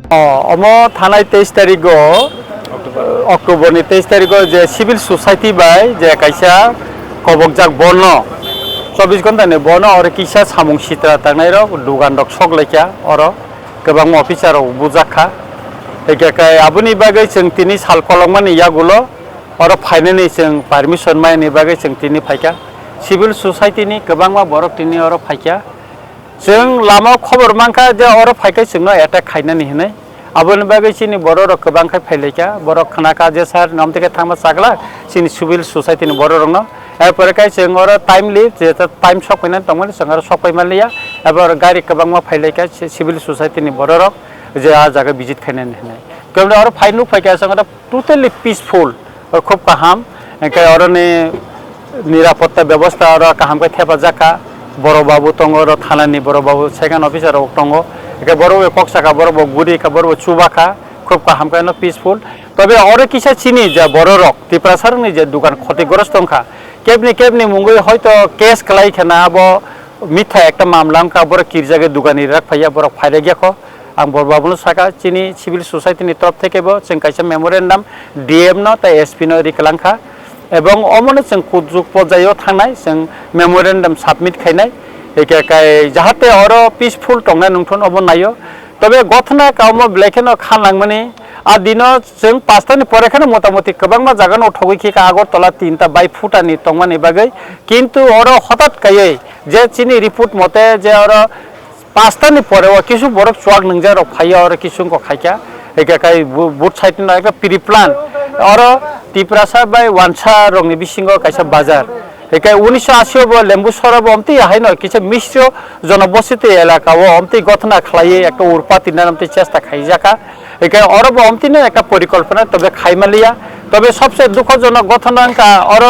अमो थानाय 23 तारिख अक्टोबर 23 तारिख जे सिविल सोसाइटी बाय जे कायसा कबकजाक बन 24 घंटा ने बन और किसा सामुं सित्रा तांनाय रक दुगान रक सकलायखा और गोबां अफिसार बुजाखा एकाय आबुनि बागै जों तिनि साल कलंमानि यागुलो और फाइनानि जों पारमिशन मायनि बागै जों तिनि फायखा सिविल सोसाइटीनि गोबां मा बरक तिनि और फायखा जों लामा खबर मांखा जे और फायखा जोंनो एटाक खायनानि होनाय आबुनि बागै सिनि बर' रक गोबांखाय फायलायखा बर' खानाका जे सार नामतेके थांबा सागला सिनि सिविल सोसाइटीनि बर' रंनो एरपरखाय जों और टाइमलि जे टाइम सकैना दंमोन जों और सकैमालिया एबार गारि गोबां मा फायलायखा सिविल सोसाइटीनि बर' रक जे आ जागा विजिट खायनानि होनाय गोबां और फाइनु फायखा जों टोटली पीसफुल और खूब गाहाम एखाय और निरापत्ता व्यवस्था और गाहाम के थेपा जाका बर' बाबू दङ और थानानि बर' बाबू सेकेन्ड अफिसार दङ एके बर' कक्साका बर' गुरिका बर' चुबाका खूब गाहाम के पीसफुल तबे और किसा चिनी जे बर' रक तिप्रासारनि जे दुकान क्षतिग्रस्त दंखा केबनि मुंगै हयतो केस खलायखाना अब मिथ्या एकटा मामला का बर' किरजागे दुकानि राख फाया बर' फायलागियाखो आं बर' बाबुनो साका चिनी सिविल सोसाइटीनि तरफ थेकेबो जों कायसा मेमोरेन्डाम डीएम न ता एसपी न रिकलांखा एवं अमनो जों कुजुग पर्यायाव थांनाय जों मेमोरेन्डाम सबमिट खायनाय एकाय जाहाते और पीसफुल टंगना नोंथन अब नायो तबे गथना काउम ब्लेकेन खानलांमानि आ दिनो जों 5 तानि परेखाने मोटामोटी गोबांमा जागानो ठगैखिका आगरतला 3 ता बाय फुटानि टंगमानि बागै किन्तु और हठात कायै जे चिनि रिपोर्ट मते जे और 5 तानि परेवा किसु बरक चुआक नंजार फाया और किसुको खायका एकाय बुट साइडनि एक प्रि प्लान और तिप्रासा बाय वानसा रंनि बिसिंगो कायसा बाजार एकाय 1980 लेम्बु सरब अमति हायनो किसे मिश्र जनबसति एलाका वो अमति गथना खलाये एक उरपाति नामति चेष्टा खाइजाका एकाय अरब अमति ने एक परिकल्पना तबे खाइमालिया तबे सबसे दुखजनक गथना का और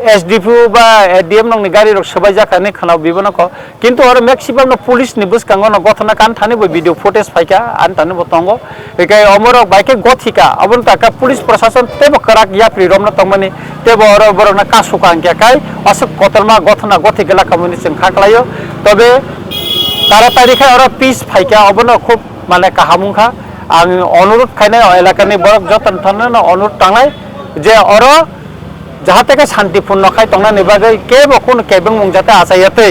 एसडीपी बा एडीएम नंनि गारि रक सबाय जाखाने खानाव बिबनक किन्तु और मैक्सिमाम पुलिस नि बुसकांगो न गथना कान थाने वीडियो फुटेज फाइका आन थाने बतंगो एकाय अमर बाइके गथिका अबन ताका पुलिस प्रशासन तेबो कराक याफ्रि रमन तंगमनि तेबो और बरना कासुका अंके काय असक कतलमा गथना गथिगला कम्युनि जों खाखलायो तबे तारातारिखा और पीस फाइका अबन खूब माने काहामुखा आं अनुरोध खायनाय एलाकानि बरक जतन थानो अनुरोध थांनाय जे और जाहाते के शांतिपूर्ण खाय तंगना निबागै केबो कोन केबं मुंजाते आसायते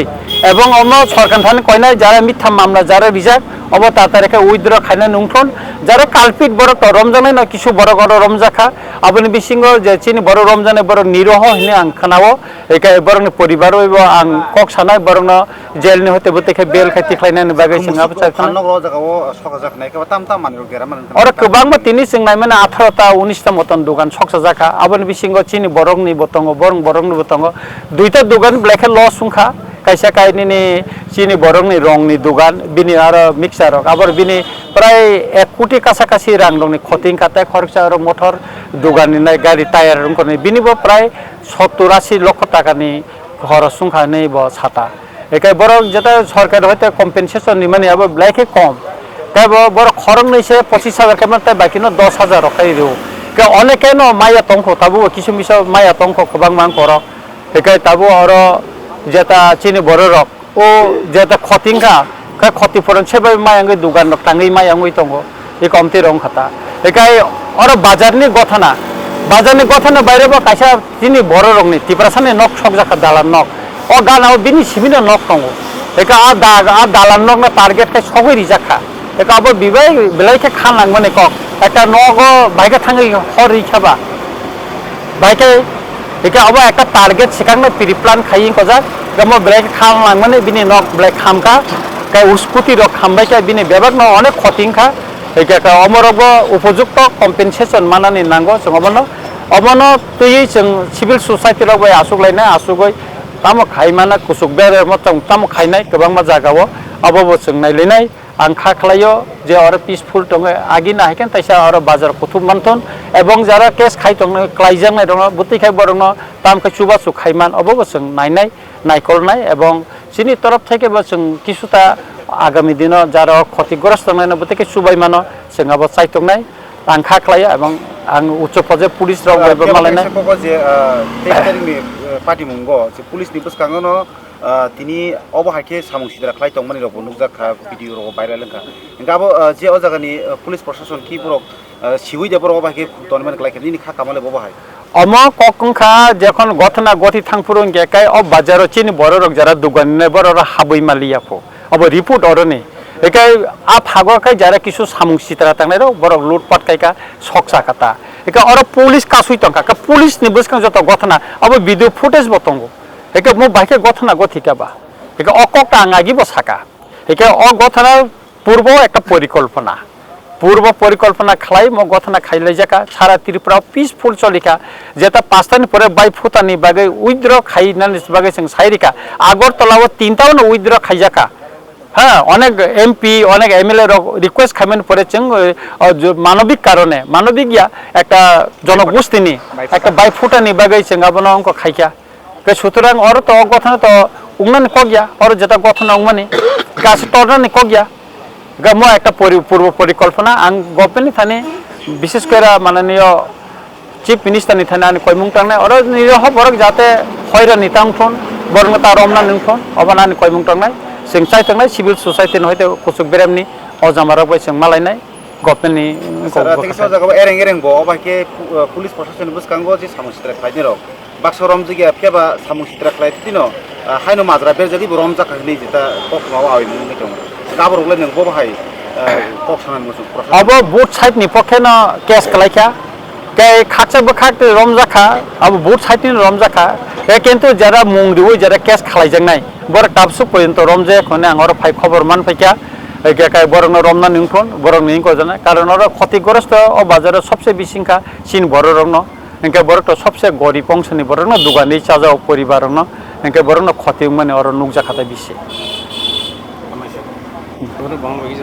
एवं अमो सरकार थाने कयनाय जारा मिथ्या मामला जारा रिजाक अब तातारेखे उइद्र खायना नुंथन जारा कालपिट बरक रमजानाय न किसु बरक और रमजाखा आबनि बिसिंगो जे चिनि बर रमजानाय बर निरह हिने आं खोनावो एकाय बरनि परिबार एबो आं कक सानाय बरन जेलनि होते बतेखे बेल खायति खायनाय बागै सिंगा बचाखन नगरो जागाव सका जाखनाय के ताम ताम मानि गेरा मान और गोबांबो तिनि सिंनाय माने 18 ता 19 ता मतन दुकान सकसा जाखा आबनि बिसिंगो चिनि बरंनि बतंगो बरंनि बतंगो दुइटा दुकान ब्लैक लस सुंखा कायसा कायनि चिनि बरंनि रंनि दुकान बिनि आरो मिक्सार आबर बिनि प्राय 1 कोटी कासाकासि रां दंनि खतिं काते खरचा आरो मटर दुकाननि नाय गारि टायार रंखनि बिनिबो प्राय 70-80 लाख टाकानि खरच सुंखानै ब छाता एकाय बर जेता सरकार होते कम्पेनसेसन नि माने अब ब्लैक कम तब बर खरं नैसे 25,000 के माते बाकिनो 10,000 रखाय रो के अनेकेनो माया तंखो ताबो किसु मिसा माया तंखो गोबां मान कर एकाय ताबो और जेता चिनि बर रक ओ जेता खतिंखा का क्षतिपूरण सेबा मायांगै दुकान रक तांगै मायांगै तंगो ए कमति रं खाता एकाय और बाजारनि गथना बायरेबो कायसा चिनि बर रंनि तिप्रासानि नक सक जाखा दालान नक ओ गानाव बिनि सिमिनो नक तंगो एका आ दालान नक ना टार्गेट के सगै रिजाखा एका अब बिबाय बेलायखे खानलांमाने कक एका नगो बाइके थांगै हरि खाबा बाइके एका अब एक टार्गेट सिखांनो प्रि प्लान खायिं कजा गमो ब्रेक खानलांमाने बिनि नक ब्रेक खामका का उसकुति रक खामबाय का बिनि बेबाक न अनेक खतिंखा एका अमरबो उपयुक्त कम्पेनसेसन मानानि नांगो जों अबनो तुयै जों सिविल सोसाइटी रक आसुगलायनाय आसुगै ताम खायमाना कुसुक बेरे मतम ताम खायनाय गोबांमा जागावो अबबो जों नायलायनाय आं खाखलायो जे और पीसफुल दङ आगिना हायकेन तैसा और बाजार कुथुब मानथन एवं जारा केस खाय दङ क्लाइजांनाय दङ बुतिखाय बरङ तामखै सुबा सुखायमान अबबो जों नायनाय नायकलनाय एवं सिनि तरफ थेके बो जों किसुता आगामी दिन जारा क्षतिग्रस्त नायनो बुतिखाय सुबाय मानो जों अब चाइतंनाय आं खाखलायो एवं आं उच्च पर्याय पुलिस राव मालायनाय जे 23 तारिखनि पाटिमुंग जे पुलिसनि बुसकांगनो তিনি অবহাইকে সামং সিদ্রা খাই তংমানি রব নুকজাখা ভিডিও রব ভাইরাল লঙ্কা গাবো যে ও জায়গানি পুলিশ প্রশাসন কি বরক সিউই দেবর অবহাইকে তনমান খাইকে নিনি খা কামালে ববহাই অম ককংখা যখন ঘটনা গতি থাংপুরং গেকাই অ বাজারও চিনি বড়রক যারা দোকানে বড়রা হাবই মালিয়াফো অব রিপোর্ট অরনে একাই আ ফাগকাই যারা কিছু সামুং সিতরা তাংনাই বড় লুটপাট কাইকা সকসা কাতা একা অর পুলিশ কাসুই তংকা কা পুলিশ নি বসকাং যত ঘটনা অব ভিডিও ফুটেজ বতঙ্গ একা মো বাইকে ঘটনা গথিকাবা একা অককটা আঙাগি বসাকা একা অ ঘটনা পূর্ব একটা পরিকল্পনা খাই মো ঘটনা খাইলে যাকা সারা ত্রিপুরা পিসফুল চলিকা যেটা 5টানি পরে বাই ফুটানি বাগে উইদ্র খাইনানি বাগে जों সাইরিকা আগরতলাও 3টাও উইদ্র খাইজাকা হ্যাঁ অনেক এমপি অনেক MLA রিকোয়েস্ট খামেন পরে जों মানবিক কারণে মানবিক একটা জনগোষ্ঠীনি একটা বাই ফুটানি বাগে जों আবনো অঙ্ক খাইকা কে সুতরাং অর তো ঘটনা তো উংনানি কগিয়া অর যেটা ঘটনা উংমানি গাছ টরনানি কগিয়া গামো একটা পূর্ব পরিকল্পনা আং গভর্নমেন্ট থানে বিশেষ করে মাননীয় চিফ মিনিস্টার নি থানে আনি কয়মুং টাংনাই অর নিরহ বরক যাতে হয়রা নিতাংথন বরং তা রমনা নিংথন অবানানি কয়মুং টাংনাই जों চাইতাंनाय সিভিল সোসাইটি ন হয়তো কুসুক বেরামনি অজামারা বাই जों মালাইনাই গভর্নমেন্ট নি সারা থেকে জায়গা এরেং এরেং ব অবহাইকে পুলিশ প্রশাসন বসকাঙ্গো যে সামং সিদ্রা খাইনে রক বাক্সরম জিগা ফেবা সামং সিদ্রা খাই দিনো হাইনো মাজরা বেরজাদি রম জাখানি যেটা কখমাও আই মুং নিতং গাবরगले नों बहाय पक्षान मोसु अब बोट साइड नि पखे न केस खलाइखा कै खाचा बखाक्टे रमजाखा अब बोट साइड नि रमजाखा ए किन्तु जरा मुंगदिउ जरा केस खलाइजंनाय बर टापसु पर्यन्त रमजे खने आंगर फाइ खबर मान फैका एकाय बरंग रमना निंथन बरंग निं कजना कारण और क्षतिग्रस्त अ बाजार सबसे बिसिंखा सिन बरंग एंके बरक सबसे गरीब अंशनि बरंग दुगानि चाजाव परिवारन एंके बरंग क्षति माने और नुकजा खाता बिसे Kalau bang bagi